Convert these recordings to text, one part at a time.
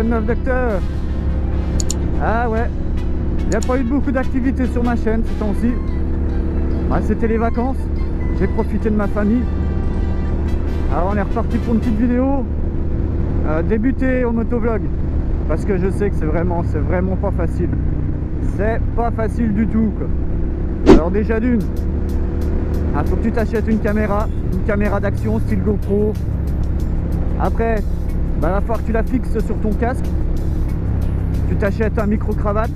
quoi de neuf, docteur? Ah ouais, il n'y a pas eu beaucoup d'activités sur ma chaîne ce temps-ci. Ah, c'était les vacances, j'ai profité de ma famille. Alors on est reparti pour une petite vidéo. Débuter au motovlog. Parce que je sais que c'est vraiment pas facile. C'est pas facile du tout, quoi. Alors déjà d'une, faut que tu t'achètes une caméra d'action style GoPro. Après, il va falloir que tu la fixes sur ton casque. Tu t'achètes un micro-cravate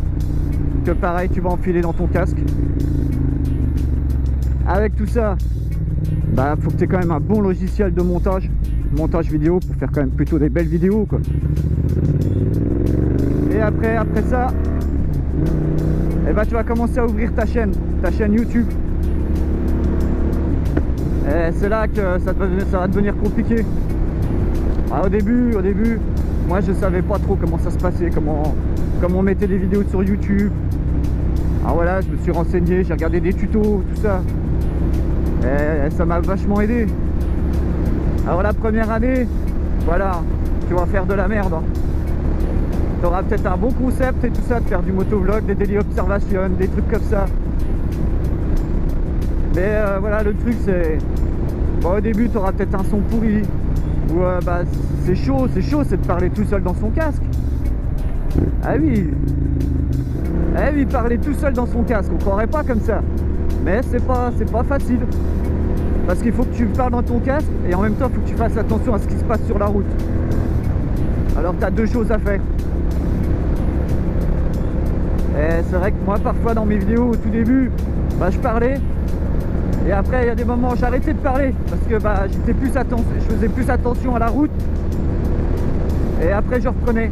que pareil tu vas enfiler dans ton casque. Avec tout ça, faut que tu aies quand même un bon logiciel de montage vidéo pour faire quand même plutôt des belles vidéos, quoi. Et après ça, tu vas commencer à ouvrir ta chaîne YouTube. Et c'est là que ça va devenir compliqué. Au début, moi je savais pas trop comment ça se passait, comment on mettait des vidéos sur YouTube. Alors voilà, je me suis renseigné, j'ai regardé des tutos, tout ça. Et ça m'a vachement aidé. Alors la première année, voilà, tu vas faire de la merde. Tu auras peut-être un bon concept et tout ça, de faire du motovlog, des daily observations, des trucs comme ça. Mais voilà, le truc c'est... Bon, au début, tu auras peut-être un son pourri. Ou c'est chaud, c'est de parler tout seul dans son casque. Ah oui, parler tout seul dans son casque, on croirait pas comme ça. Mais c'est pas facile. Parce qu'il faut que tu parles dans ton casque et en même temps il faut que tu fasses attention à ce qui se passe sur la route. Alors tu as deux choses à faire. Et c'est vrai que moi parfois dans mes vidéos au tout début, je parlais. Et après il y a des moments où j'arrêtais de parler. Parce que je faisais plus attention à la route. Et après je reparlais.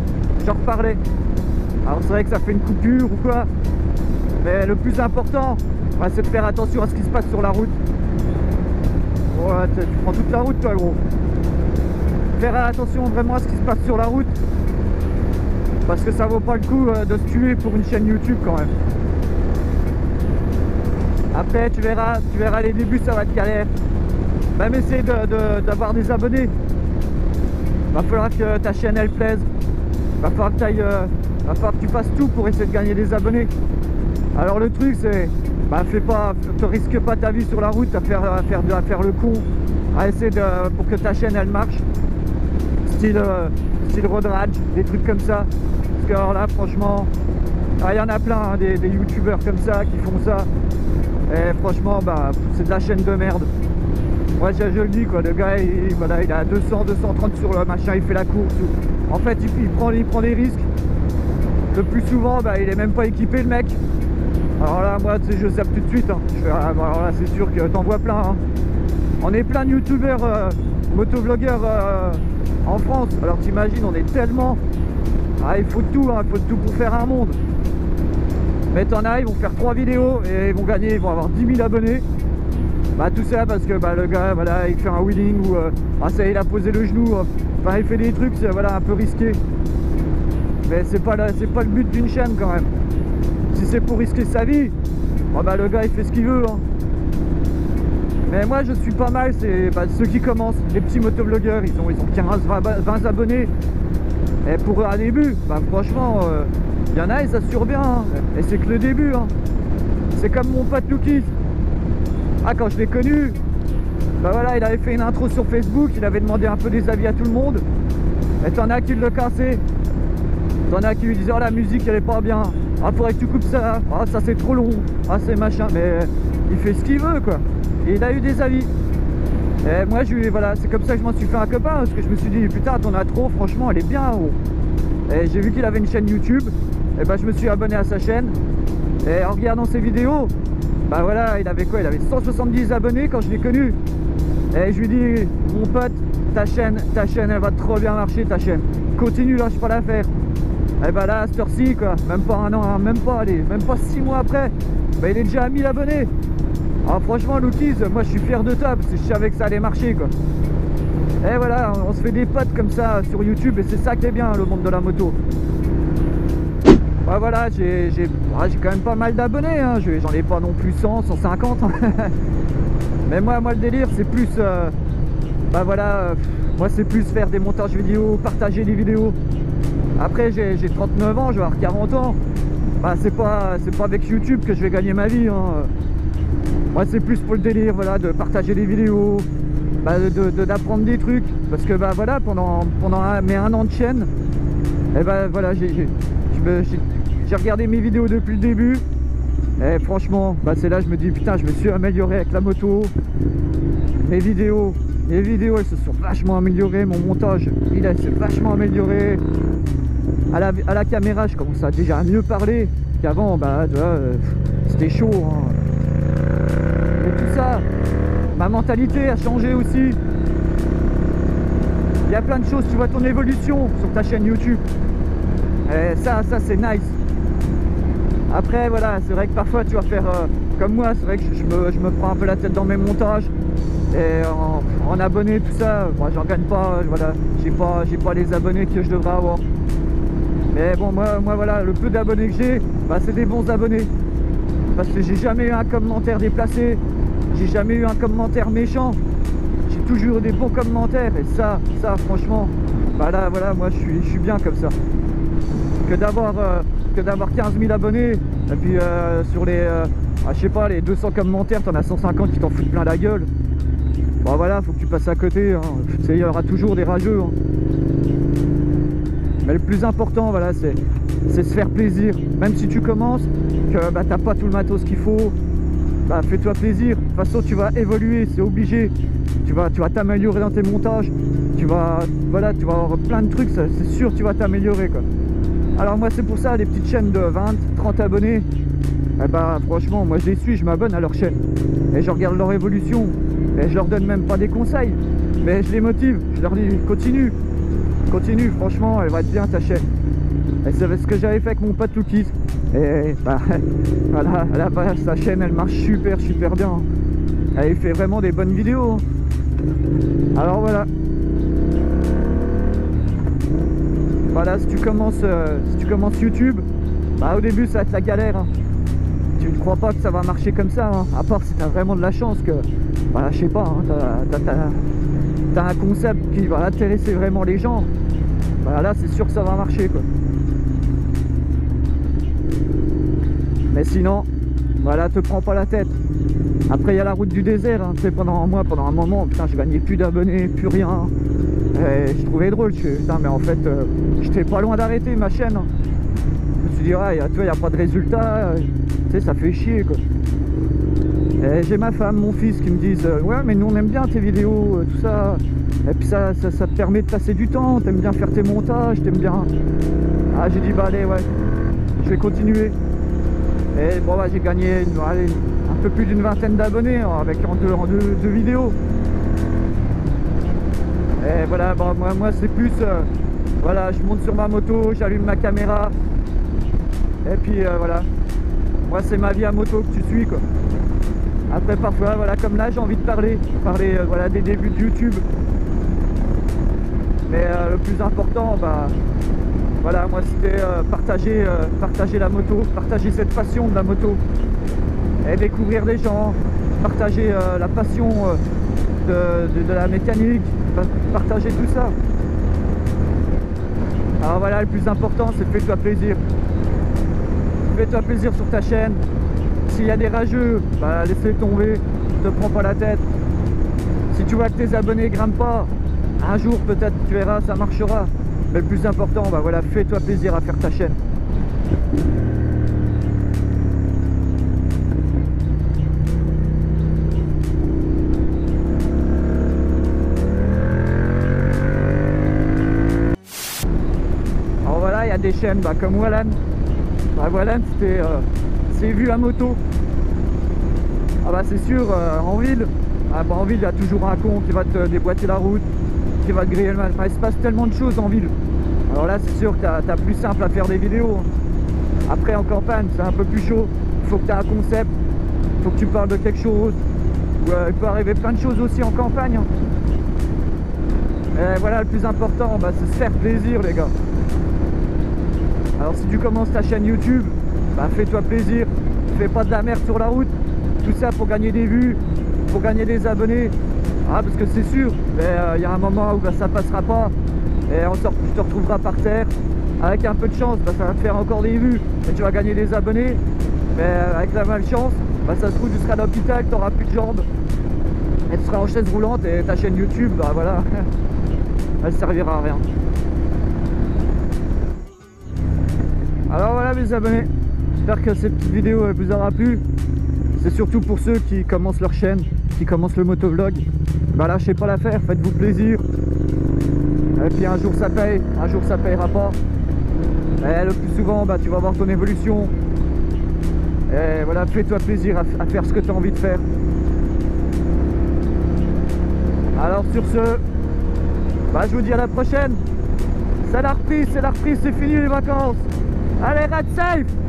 Alors c'est vrai que ça fait une coupure ou quoi. Mais le plus important, c'est de faire attention à ce qui se passe sur la route. Ouais, tu prends toute la route toi, gros. Faire attention vraiment à ce qui se passe sur la route. Parce que ça vaut pas le coup de se tuer pour une chaîne YouTube quand même. Après tu verras les débuts ça va être galère. Même essayer d'avoir des abonnés. Va falloir que ta chaîne elle plaise. Va falloir que tu fasses tout pour essayer de gagner des abonnés. Alors le truc c'est, te risque pas ta vie sur la route à faire le con, à essayer pour que ta chaîne elle marche, style road rage, des trucs comme ça. Parce que alors là franchement, il y en a plein hein, des youtubeurs comme ça qui font ça. Et franchement c'est de la chaîne de merde. Moi je le dis quoi, le gars il a 200, 230 sur le machin, il fait la course. En fait il prend des risques. Le plus souvent il est même pas équipé le mec. Alors là moi tu sais je zappe tout de suite hein. Alors là c'est sûr que t'en vois plein hein. On est plein de youtubeurs motovlogueurs en France. Alors t'imagines on est tellement, il faut tout hein, il faut tout pour faire un monde. Mais t'en as, ils vont faire 3 vidéos et ils vont avoir 10 000 abonnés. Tout ça parce que le gars voilà il fait un wheeling ou ça il a posé le genou, il fait des trucs un peu risqués. Mais c'est pas le but d'une chaîne quand même. Si c'est pour risquer sa vie, le gars il fait ce qu'il veut hein. Mais moi je suis pas mal, c'est ceux qui commencent, les petits motovlogueurs, ils ont 15-20 abonnés. Et pour un début, franchement, il y en a, ils assurent bien hein. Et c'est que le début hein. C'est comme mon pote Lucky. Quand je l'ai connu, il avait fait une intro sur Facebook, il avait demandé un peu des avis à tout le monde. Et t'en as qui le cassaient. T'en as qui lui disaient la musique elle est pas bien. Faudrait que tu coupes ça. Ça c'est trop long. C'est machin. Mais il fait ce qu'il veut quoi. Et il a eu des avis. Et moi c'est comme ça que je m'en suis fait un copain. Parce que je me suis dit putain t'en as trop, franchement elle est bien oh. Et j'ai vu qu'il avait une chaîne YouTube. Et je me suis abonné à sa chaîne. Et en regardant ses vidéos, il avait quoi? Il avait 170 abonnés quand je l'ai connu. Et je lui dis mon pote, ta chaîne elle va trop bien marcher ta chaîne. Continue, lâche pas l'affaire. Et là à cette heure-ci quoi, même pas un an, même pas 6 mois après, il est déjà à 1000 abonnés. Alors franchement Lookies, moi je suis fier de toi parce que je savais que ça allait marcher quoi. Et voilà, on se fait des potes comme ça sur YouTube et c'est ça qui est bien le monde de la moto. Voilà, j'ai quand même pas mal d'abonnés hein. J'en ai pas non plus 100, 150 mais moi le délire c'est plus moi c'est plus faire des montages vidéo, partager des vidéos. Après j'ai 39 ans, je vais avoir 40 ans. Bah c'est pas avec YouTube que je vais gagner ma vie, hein. Moi c'est plus pour le délire, voilà, de partager des vidéos, bah, d'apprendre des trucs. Parce que bah voilà, pendant mes 1 an de chaîne, et bah voilà, j'ai regardé mes vidéos depuis le début. Et franchement, bah c'est là je me dis putain, je me suis amélioré avec la moto. Mes vidéos elles se sont vachement améliorées, mon montage il s'est vachement amélioré. À la caméra je commence à déjà mieux parler qu'avant, bah tu vois, c'était chaud, hein. Mais tout ça, ma mentalité a changé aussi. Il y a plein de choses, tu vois ton évolution sur ta chaîne YouTube. Et ça c'est nice. Après voilà, c'est vrai que parfois tu vas faire comme moi, c'est vrai que je me prends un peu la tête dans mes montages. Et en abonnés, tout ça, moi j'en gagne pas, voilà, j'ai pas les abonnés que je devrais avoir. Mais bon, moi voilà, le peu d'abonnés que j'ai, bah, c'est des bons abonnés. Parce que j'ai jamais eu un commentaire déplacé, j'ai jamais eu un commentaire méchant, j'ai toujours eu des bons commentaires. Et ça franchement, bah là voilà, moi je suis bien comme ça. Que d'avoir 15 000 abonnés, et puis sur les, je sais pas, les 200 commentaires, t'en as 150 qui t'en foutent plein la gueule. Bon voilà, faut que tu passes à côté, hein. Tu sais, il y aura toujours des rageux, hein. Mais le plus important, voilà, c'est se faire plaisir. Même si tu commences, que bah, t'as pas tout le matos qu'il faut, bah, fais-toi plaisir. De toute façon, tu vas évoluer, c'est obligé. Tu vas t'améliorer dans tes montages. Tu vas avoir plein de trucs, c'est sûr, tu vas t'améliorer, quoi. Alors moi, c'est pour ça, les petites chaînes de 20, 30 abonnés, eh bah, franchement, moi je les suis, je m'abonne à leur chaîne. Et je regarde leur évolution. Et je leur donne même pas des conseils, mais je les motive, je leur dis continue, franchement elle va être bien ta chaîne. Et c'est ce que j'avais fait avec mon pote Loukis. Et bah voilà, à la base sa chaîne elle marche super bien. Elle fait vraiment des bonnes vidéos. Alors voilà. Voilà, si tu commences YouTube, bah au début ça va être la galère, hein. Tu ne crois pas que ça va marcher comme ça, hein. À part si tu as vraiment de la chance que, voilà, je sais pas, hein, t'as un concept qui va intéresser vraiment les gens. Voilà, là c'est sûr que ça va marcher, quoi. Mais sinon, voilà, te prends pas la tête. Après il y a la route du désert, hein. Tu sais, pendant un moment, putain, je gagnais plus d'abonnés, plus rien. Et je trouvais drôle, putain, mais en fait, j'étais pas loin d'arrêter ma chaîne, hein. Je me suis dit, ouais, tu vois, il n'y a pas de résultat. Tu sais, ça fait chier, quoi. Et j'ai ma femme, mon fils qui me disent ouais mais nous on aime bien tes vidéos, tout ça. Et puis ça te permet de passer du temps, t'aimes bien faire tes montages, t'aimes bien. Ah j'ai dit bah allez ouais, je vais continuer. Et bon bah j'ai gagné un peu plus d'une vingtaine d'abonnés, hein, avec en deux vidéos. Et voilà, bon, moi c'est plus voilà, je monte sur ma moto, j'allume ma caméra. Et puis voilà. Moi c'est ma vie à moto que tu suis, quoi. Après parfois, voilà, comme là j'ai envie de parler voilà, des débuts de YouTube. Mais le plus important, bah voilà, moi c'était partager la moto, partager cette passion de la moto. Et découvrir des gens, partager la passion de la mécanique, partager tout ça. Alors voilà, le plus important c'est fais-toi plaisir. Fais-toi plaisir sur ta chaîne. S'il y a des rageux, bah laisse-les tomber, ne te prends pas la tête. Si tu vois que tes abonnés grimpent pas, un jour peut-être tu verras, ça marchera. Mais le plus important, bah voilà, fais-toi plaisir à faire ta chaîne. Alors voilà, il y a des chaînes bah, comme Wallan. Bah, Wallan, c'est vu à moto. Ah bah c'est sûr, en ville, en ville il y a toujours un con qui va te déboîter la route, qui va te griller le mal. Enfin, il se passe tellement de choses en ville. Alors là c'est sûr que t'as plus simple à faire des vidéos. Après en campagne c'est un peu plus chaud. Il faut que tu aies un concept, il faut que tu parles de quelque chose. Il peut arriver plein de choses aussi en campagne. Et voilà, le plus important, bah, c'est se faire plaisir les gars. Alors si tu commences ta chaîne YouTube, bah, fais-toi plaisir, fais pas de la merde sur la route. Tout ça pour gagner des vues, pour gagner des abonnés. Ah, parce que c'est sûr, il y a un moment où bah, ça passera pas. Et tu te retrouveras par terre avec un peu de chance, bah, ça va te faire encore des vues et tu vas gagner des abonnés. Mais avec la malchance, bah, ça se trouve tu seras à l'hôpital, tu n'auras plus de jambes et tu seras en chaise roulante et ta chaîne YouTube, bah voilà, elle servira à rien. Alors voilà mes abonnés, j'espère que cette petite vidéo vous aura plu. C'est surtout pour ceux qui commencent leur chaîne, qui commencent le motovlog. Bah lâchez pas l'affaire, faites-vous plaisir. Et puis un jour ça paye, un jour ça payera pas. Et le plus souvent, bah, tu vas voir ton évolution. Et voilà, fais-toi plaisir à faire ce que tu as envie de faire. Alors sur ce, bah, je vous dis à la prochaine. C'est la reprise, c'est fini les vacances. Allez, ride safe!